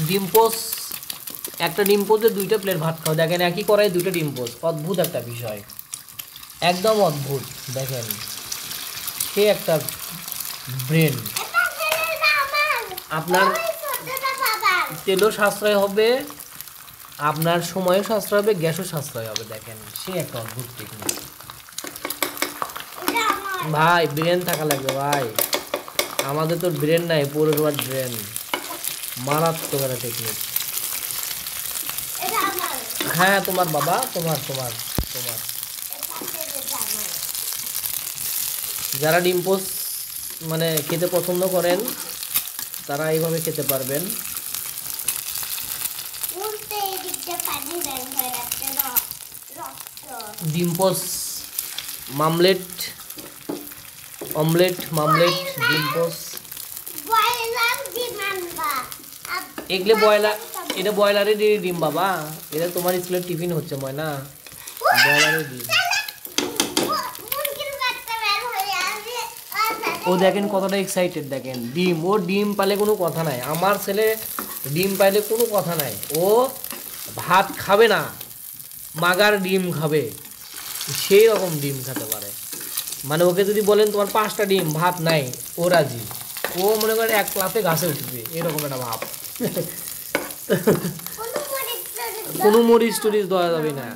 ডিম পোস্ট, একটা ডিম পোস্টে 2টা প্লেট ভাত খাও। দেখেন একই কড়াই 2টা ডিম পোস্ট, অদ্ভুত একটা বিষয়, একদম অদ্ভুত। দেখেন সে একটা ব্রেন। আপনার তেলও সাশ্রয় হবে, আপনার সময়ও সাশ্রয় হবে, গ্যাসও সাশ্রয় হবে। দেখেন সে একটা অদ্ভুত টেকনিক ভাই, ব্রেন থাকা লাগবে ভাই। আমাদের তো ব্রেন নাই, পৌরসভার ব্রেন। মারাত্মক একটা টেকনিক। হ্যাঁ তোমার বাবা, তোমার তোমার তোমার যারা ডিম পোস্ট মানে খেতে পছন্দ করেন তারা এইভাবে খেতে পারবেন। ডিম পোস্ট মামলেট, অমলেট, মামলেট, ডিম পোস্ট, এগুলো ব্রয়লার, এটা ব্রয়লারের ডিম বাবা, এটা তোমার স্কুলের টিফিন হচ্ছে ময়না, ব্রয়লারের ডিম। ও দেখেন কতটা এক্সাইটেড, দেখেন ডিম, ও ডিম পালে কোনো কথা নাই। আমার ছেলে ডিম পাইলে কোনো কথা নাই, ও ভাত খাবে না, মাগার ডিম খাবে, সেই রকম ডিম খেতে পারে। মানে ওকে যদি বলেন তোমার 5টা ডিম, ভাত নাই, ও রাজি। ও মনে করে এক ক্লাসে ঘাসে উঠবে, এরকম একটা ভাব। কোনো মরিচ টরিচ দেওয়া যাবে না।